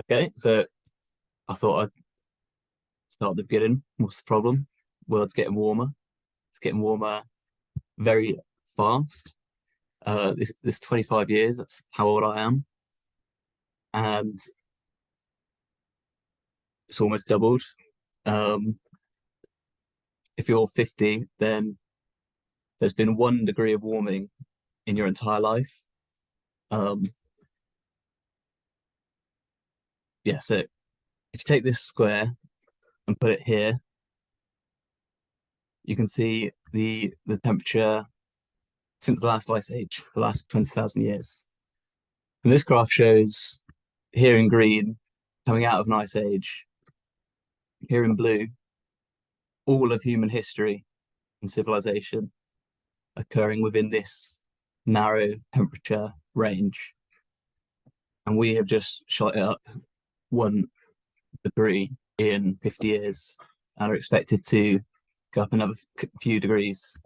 Okay, so I thought I'd start at the beginning. What's the problem? World's getting warmer. It's getting warmer very fast. This 25 years, that's how old I am. And it's almost doubled. Um, if you're 50, then there's been 1 degree of warming in your entire life. Um, yeah, so if you take this square and put it here, you can see the temperature since the last ice age, the last 20,000 years. And this graph shows here in green, coming out of an ice age, here in blue, all of human history and civilization occurring within this narrow temperature range. And we have just shot it up 1 degree in 50 years and are expected to go up another few degrees.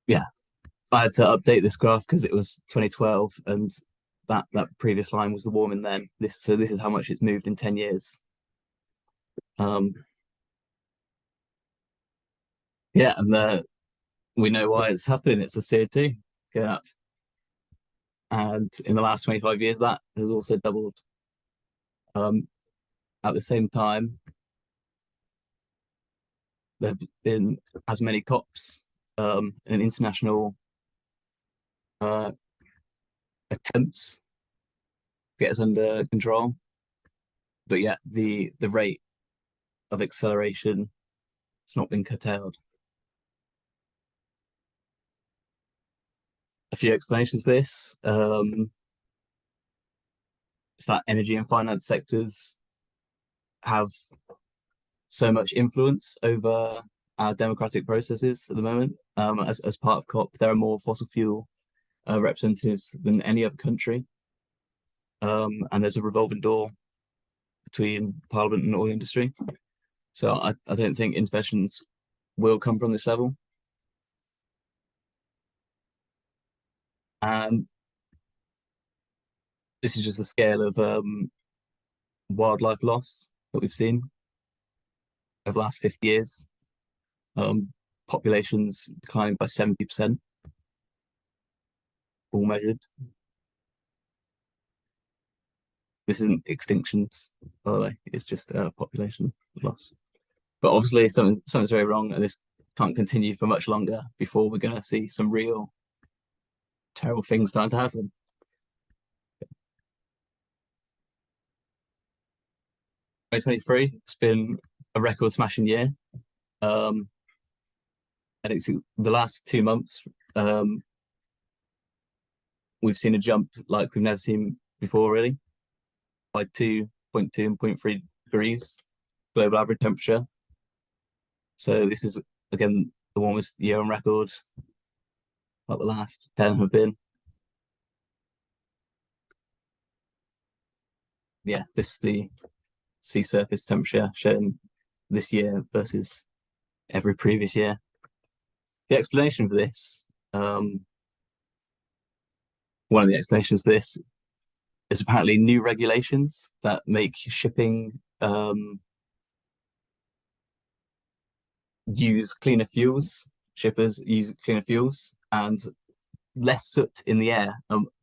Yeah, I had to update this graph because it was 2012 and that previous line was the warming then. So this is how much it's moved in 10 years. Yeah, and we know why it's happening. It's the CO2 going up. And in the last 25 years, that has also doubled. At the same time, there have been as many COPs and international uh, attempts to get us under control. But yet the rate of acceleration has not been curtailed. A few explanations for this. It's that energy and finance sectors have so much influence over our democratic processes at the moment. As part of COP, there are more fossil fuel representatives than any other country. And there's a revolving door between Parliament and oil industry. So I don't think interventions will come from this level. And this is just the scale of wildlife loss that we've seen over the last 50 years. Populations declined by 70%, all measured. This isn't extinctions, by the way, it's just population loss. But obviously something's very wrong and this can't continue for much longer before we're going to see some real terrible things starting to happen. 2023, it's been a record smashing year. And it's the last 2 months, we've seen a jump like we've never seen before, really, by 2.2 and 0.3 degrees global average temperature. So this is, again, the warmest year on record, like the last 10 have been. Yeah, this is the sea surface temperature shown this year versus every previous year. The explanation for this, one of the explanations for this is apparently new regulations that make shipping use cleaner fuels. Shippers use cleaner fuels, and less soot in the air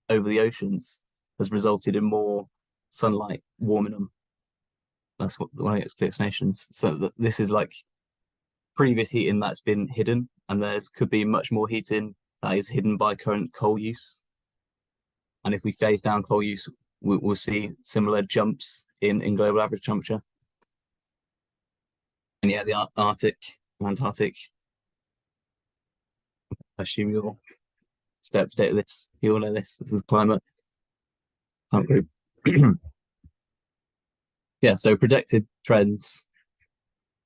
over the oceans has resulted in more sunlight warming them. That's one of the explanations. So this is like previous heating that's been hidden, and there could be much more heating that is hidden by current coal use. And if we phase down coal use, we'll see similar jumps in global average temperature. And yeah, the Arctic, Antarctic, I assume you'll stay up to date with this. You all know this. This is climate group. Yeah, so projected trends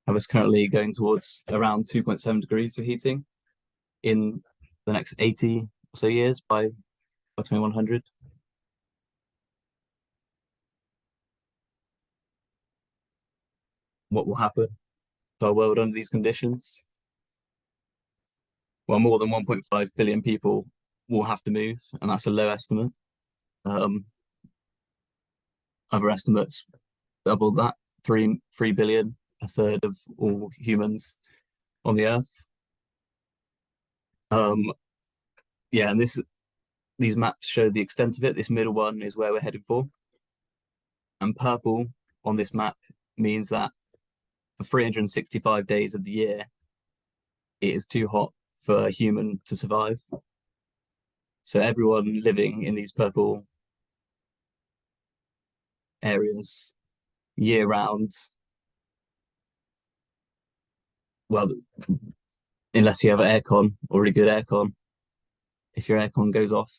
have us currently going towards around 2.7 degrees of heating in the next 80 or so years by 2100. What will happen to our world under these conditions? Well, more than 1.5 billion people will have to move, and that's a low estimate. Um, Other estimates double that, 3 billion, a third of all humans on the Earth. Um, yeah, and these maps show the extent of it. This middle one is where we're headed for. And purple on this map means that for 365 days of the year, it is too hot for a human to survive. So everyone living in these purple areas year round, well, unless you have aircon or really good aircon, if your aircon goes off,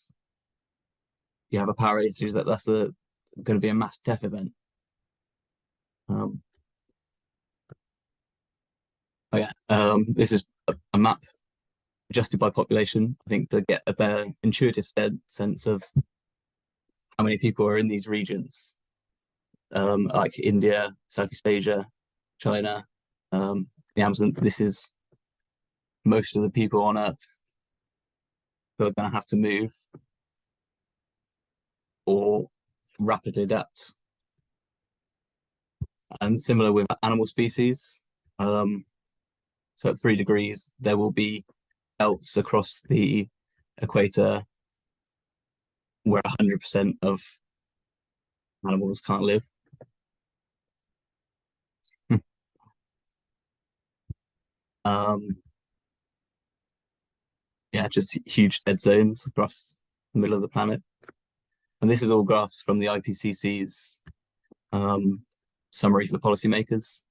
you have a power outage. That's going to be a mass death event. Um, oh yeah, this is a map adjusted by population, I think, to get a better intuitive sense of how many people are in these regions, like India, Southeast Asia, China, the Amazon. This is most of the people on Earth who are going to have to move or rapidly adapt. And similar with animal species. So at 3 degrees, there will be belts across the equator where 100% of animals can't live. um, yeah, just huge dead zones across the middle of the planet. And this is all graphs from the IPCC's summary for policymakers.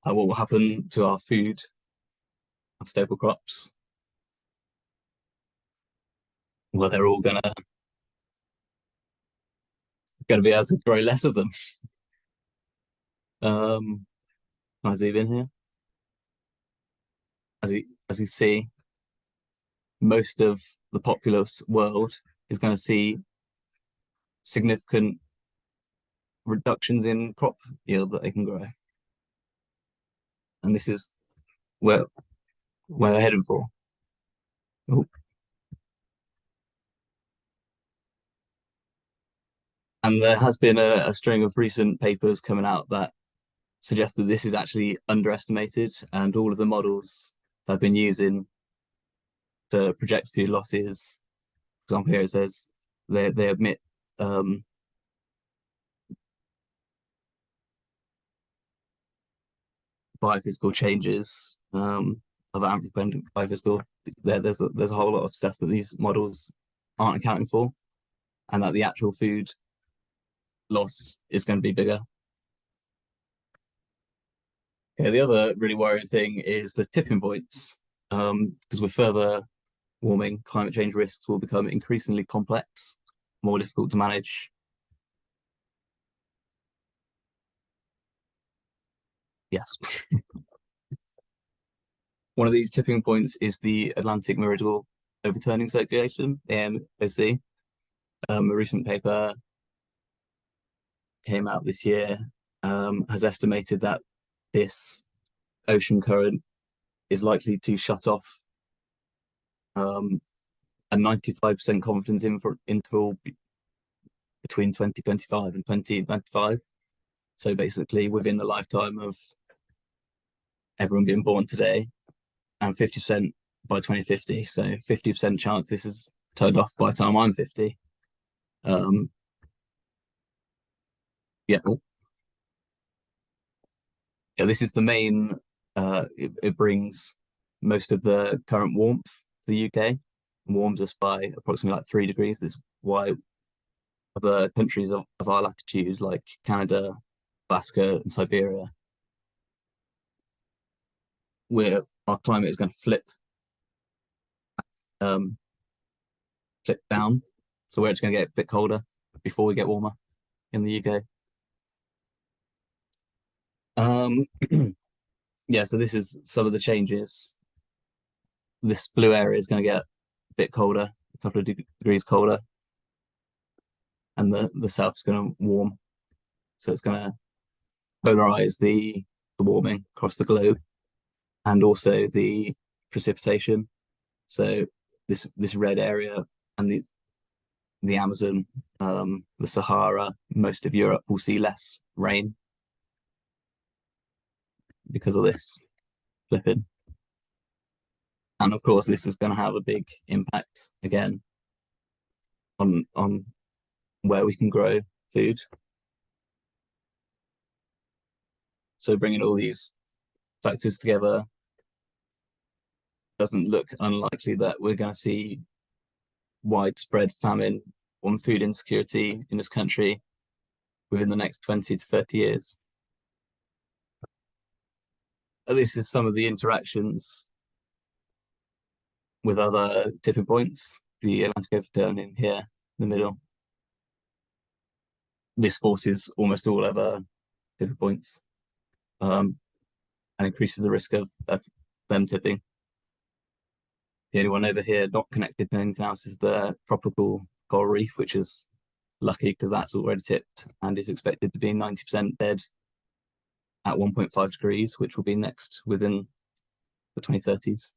What will happen to our food, our staple crops? Well, they're all gonna be able to grow less of them. Can I zoom in here? As you see, most of the populous world is going to see significant reductions in crop yield that they can grow. And this is where we're heading for. Ooh. And there has been a string of recent papers coming out that suggest that this is actually underestimated, and all of the models that I've been using to project food losses, for example, here it says they admit biophysical changes of anthropogenic biophysical. There's a whole lot of stuff that these models aren't accounting for, and that the actual food loss is going to be bigger. Yeah, the other really worrying thing is the tipping points, because with further warming, climate change risks will become increasingly complex, more difficult to manage. Yes. One of these tipping points is the Atlantic Meridional Overturning Circulation, AMOC. A recent paper came out this year, has estimated that this ocean current is likely to shut off a 95% confidence interval between 2025 and 2095. So basically within the lifetime of everyone being born today, and 50% by 2050. So 50% chance this is turned off by the time I'm 50. Yeah. Yeah, this is the main, it brings most of the current warmth to the UK, warms us by approximately like 3 degrees. This is why other countries of our latitude, like Canada, Alaska, and Siberia, where our climate is going to um, flip down. So we're actually going to get a bit colder before we get warmer in the UK. Yeah, so this is some of the changes. This blue area is going to get a bit colder, a couple of degrees colder, and the south is going to warm. So it's going to polarize the warming across the globe and also the precipitation. So this red area and the Amazon, the Sahara, most of Europe will see less rain because of this flipping. And of course, this is going to have a big impact again on where we can grow food. So bringing all these factors together, doesn't look unlikely that we're going to see widespread famine on food insecurity in this country within the next 20 to 30 years. This is some of the interactions with other tipping points. The Atlantic overturn in here in the middle. This forces almost all other tipping points and increases the risk of them tipping. The only one over here not connected to anything else is the tropical coral reef, which is lucky because that's already tipped and is expected to be 90% dead at 1.5 degrees, which will be next within the 2030s.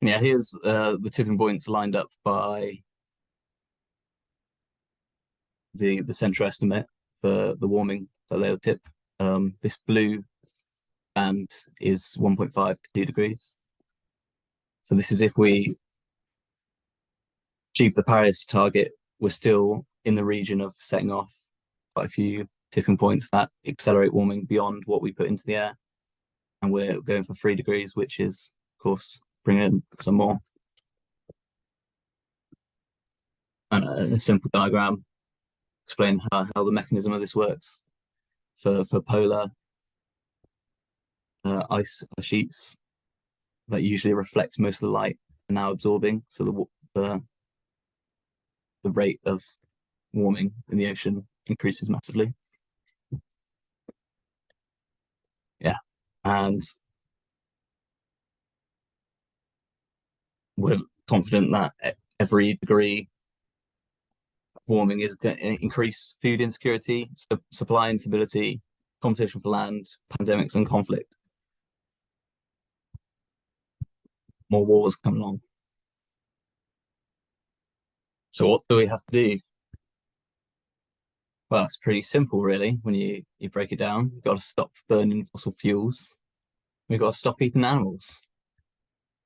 Yeah, here's the tipping points lined up by the central estimate for the warming that they'll tip. This blue band is 1.5 to 2 degrees. So this is if we achieve the Paris target, we're still in the region of setting off quite a few tipping points that accelerate warming beyond what we put into the air. And we're going for 3 degrees, which is, of course, bring in some more. And a simple diagram explain how the mechanism of this works for polar ice sheets that usually reflect most of the light are now absorbing, so the rate of warming in the ocean increases massively. Yeah, and we're confident that every degree of warming is going to increase food insecurity, supply instability, competition for land, pandemics, and conflict. More wars come along. So what do we have to do? Well, it's pretty simple, really, when you break it down. You've got to stop burning fossil fuels. We've got to stop eating animals.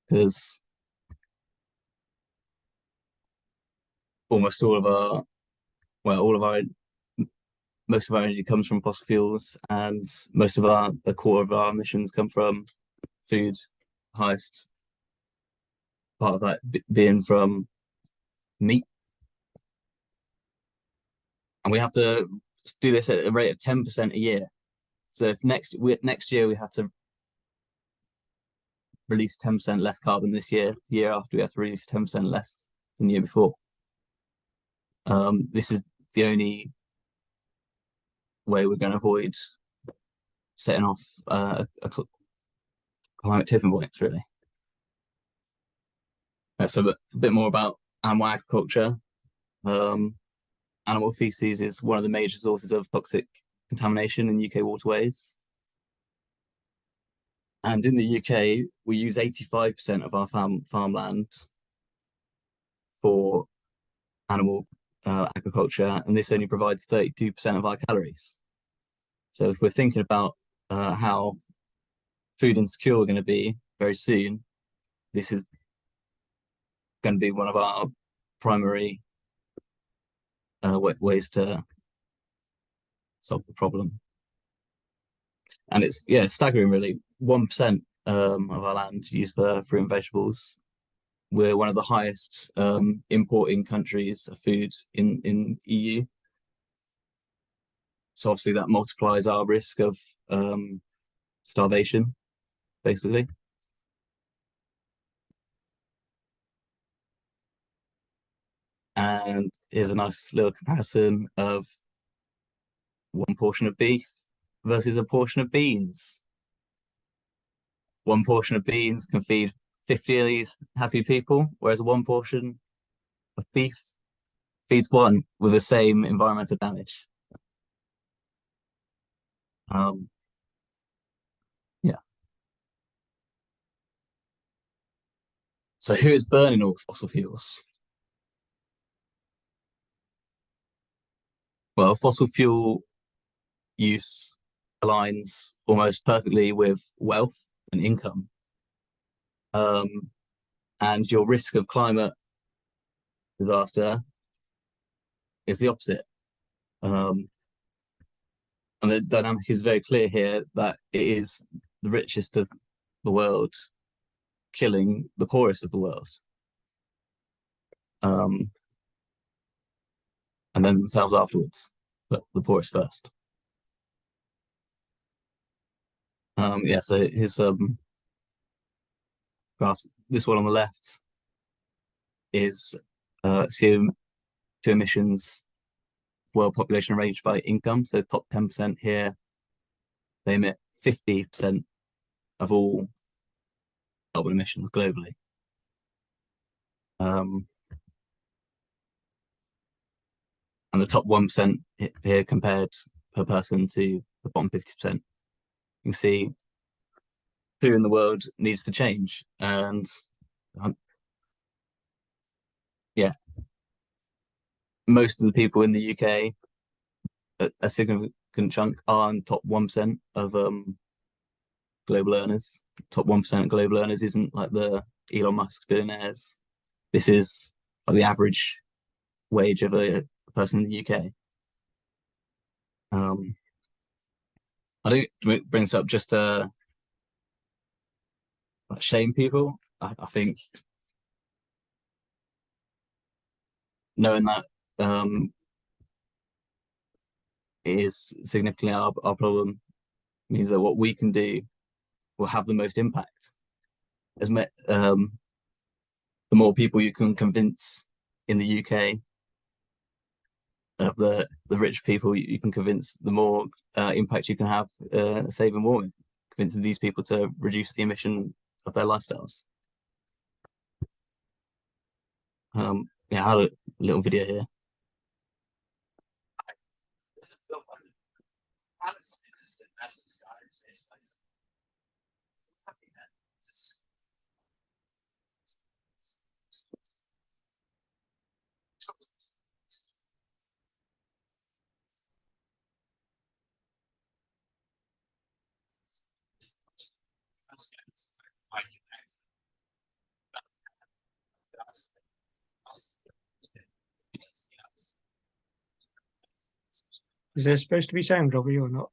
Because almost all of our, most of our energy comes from fossil fuels, and most of the core of our emissions come from food. Highest part of that being from meat. And we have to do this at a rate of 10% a year. So if next year we have to release 10% less carbon this year, the year after we have to release 10% less than the year before. This is the only way we're going to avoid setting off a climate tipping points, really. So a bit more about animal agriculture. Animal feces is one of the major sources of toxic contamination in UK waterways. And in the UK, we use 85% of our farmland for animal agriculture, and this only provides 32% of our calories. So if we're thinking about how food insecure we're going to be very soon, this is going to be one of our primary ways to solve the problem. And it's staggering, really. 1% of our land is used for fruit and vegetables. We're one of the highest importing countries of food in EU. So obviously that multiplies our risk of starvation, basically. And here's a nice little comparison of one portion of beef versus a portion of beans. One portion of beans can feed 50 of these happy people, whereas one portion of beef feeds one with the same environmental damage. Yeah. So who is burning all fossil fuels? Well, fossil fuel use aligns almost perfectly with wealth and income. Um, and your risk of climate disaster is the opposite. Um, and the dynamic is very clear here that it is the richest of the world killing the poorest of the world. Um, and then themselves afterwards, but the poorest first. Yeah, so his graphs, this one on the left is CO2 emissions world population arranged by income. So top 10% here, they emit 50% of all carbon emissions globally. And the top 1% here compared per person to the bottom 50%. You can see who in the world needs to change. And yeah, most of the people in the UK, a significant chunk, are in top 1% of global earners. Top 1% of global earners isn't like the Elon Musk billionaires. This is like the average wage of a person in the UK. I don't bring this up just to shame people. I think knowing that is significantly our problem means that what we can do will have the most impact. The more people you can convince in the UK of the rich people you can convince, the more impact you can have saving warming, convincing these people to reduce the emission of their lifestyles. Yeah, I had a little video here. Is there supposed to be sound, Robbie, or not?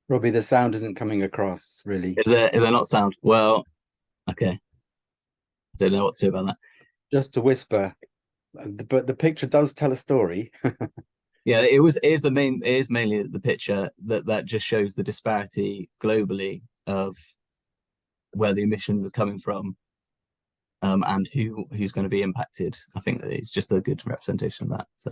Robbie, the sound isn't coming across, really. Is there not sound? Well, okay. Don't know what to do about that. Just to whisper, but the picture does tell a story. Yeah, it is mainly the picture that just shows the disparity globally of where the emissions are coming from, and who's going to be impacted. I think that it's just a good representation of that. So,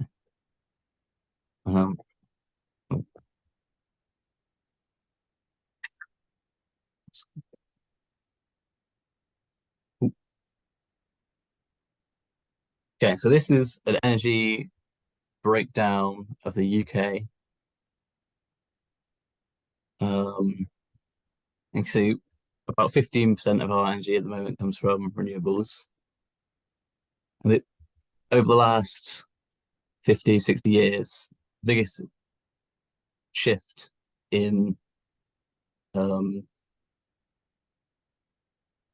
okay, so this is an energy breakdown of the UK. And so about 15% of our energy at the moment comes from renewables. And over the last 50, 60 years, the biggest shift in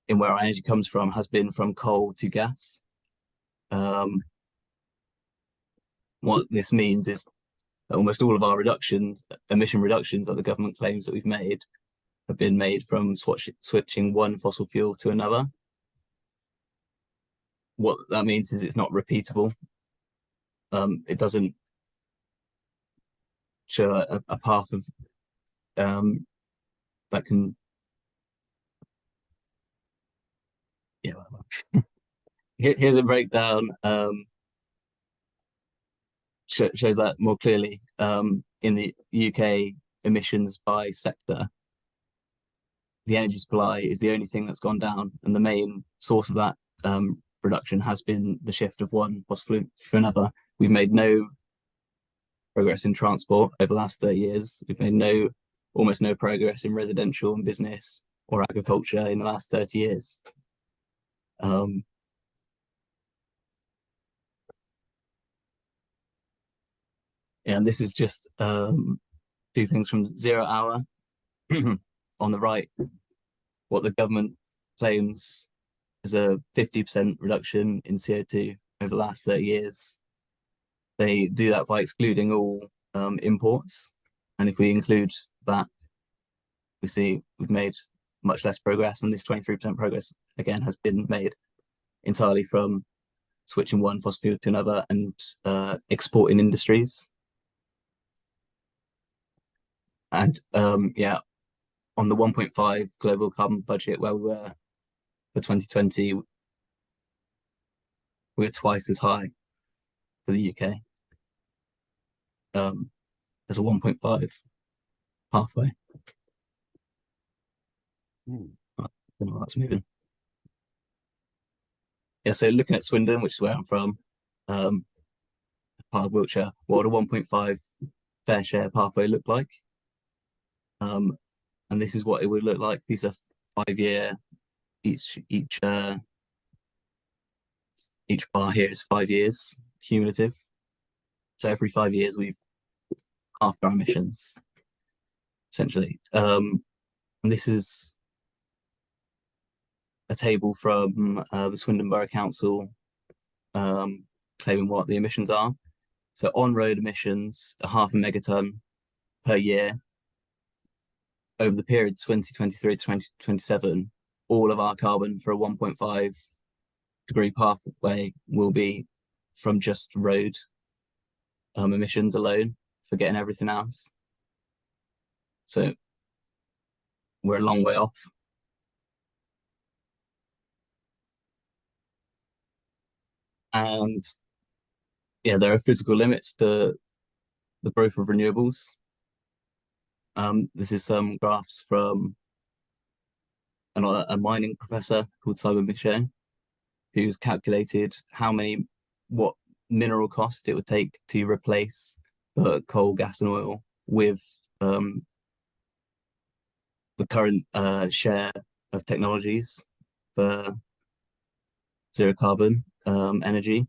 where our energy comes from has been from coal to gas. What this means is that almost all of our emission reductions that the government claims that we've made have been made from switching one fossil fuel to another. What that means is it's not repeatable. It doesn't show a path of that can, yeah. Here's a breakdown. Shows that more clearly in the UK emissions by sector. The energy supply is the only thing that's gone down, and the main source of that reduction has been the shift of one fossil fuel for another. We've made no progress in transport over the last 30 years. We've made almost no progress in residential and business or agriculture in the last 30 years. And this is just two things from 0 hour. On the right, what the government claims is a 50% reduction in CO2 over the last 30 years. They do that by excluding all imports. And if we include that, we see we've made much less progress. And this 23% progress, again, has been made entirely from switching one fossil fuel to another and exporting industries. And yeah, on the 1.5 global carbon budget where we were for 2020, we were twice as high for the UK as a 1.5 halfway. I don't know how that's moving. Yeah, so looking at Swindon, which is where I'm from, part of Wiltshire, what would a 1.5 fair share pathway look like? And this is what it would look like. These are 5-year, each bar here is 5 years cumulative. So every 5 years we've halved our emissions, essentially. And this is a table from the Swindon Borough Council claiming what the emissions are. So on-road emissions are 0.5 megaton per year. Over the period 2023 to 2027, all of our carbon for a 1.5 degree pathway will be from just road emissions alone, forgetting everything else. So we're a long way off. And yeah, there are physical limits to the growth of renewables. This is some graphs from a mining professor called Simon Michaud, who's calculated what mineral cost it would take to replace coal, gas, and oil with the current share of technologies for zero carbon energy.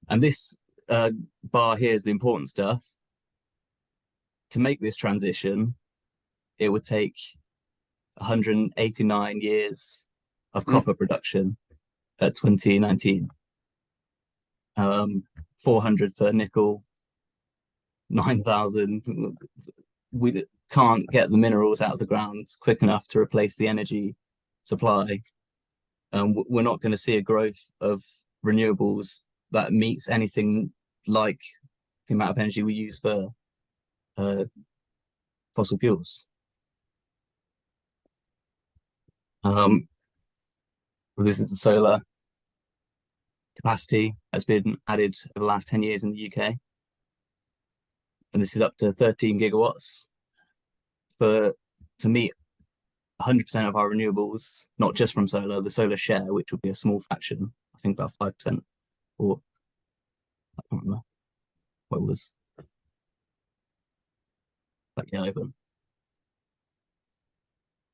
And this bar here is the important stuff. To make this transition, it would take 189 years of copper production at 2019. 400 for nickel, 9,000. We can't get the minerals out of the ground quick enough to replace the energy supply. We're not going to see a growth of renewables that meets anything like the amount of energy we use for fossil fuels. This is the solar capacity has been added over the last 10 years in the UK. And this is up to 13 gigawatts to meet 100% of our renewables, not just from solar, the solar share, which would be a small fraction, I think about 5%, or I can't remember what it was. Like, yeah, even.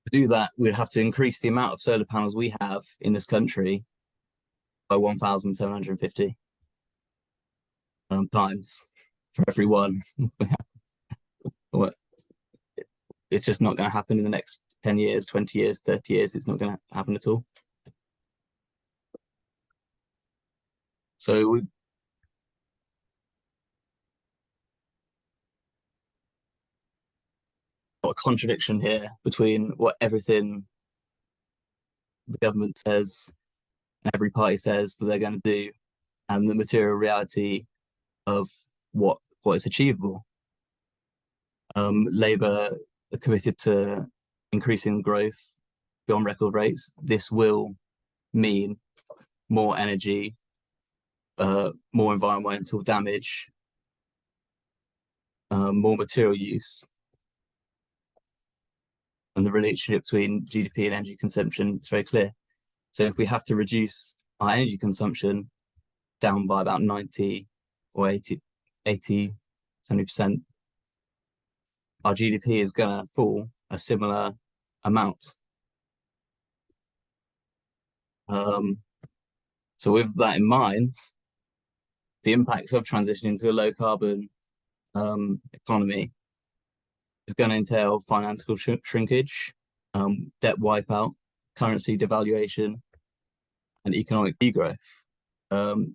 To do that, we'd have to increase the amount of solar panels we have in this country by 1,750 times for every one. It's just not going to happen in the next 10 years, 20 years, 30 years. It's not going to happen at all. So we've got a contradiction here between what everything the government says and every party says that they're going to do and the material reality of what is achievable. Labour are committed to increasing growth beyond record rates. This will mean more energy, more environmental damage, more material use. And the relationship between GDP and energy consumption is very clear. So if we have to reduce our energy consumption down by about 90 or 80, 70%, our GDP is going to fall a similar amount. So with that in mind, the impacts of transitioning to a low carbon economy is going to entail financial shrinkage, debt wipeout, currency devaluation, and economic degrowth. The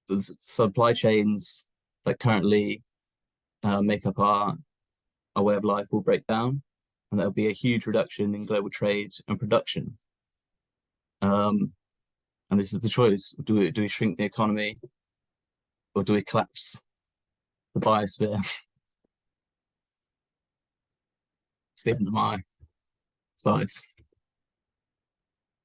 supply chains that currently make up our way of life will break down, and there'll be a huge reduction in global trade and production. And this is the choice: do we shrink the economy, or do we collapse the biosphere? It's the end of my slides.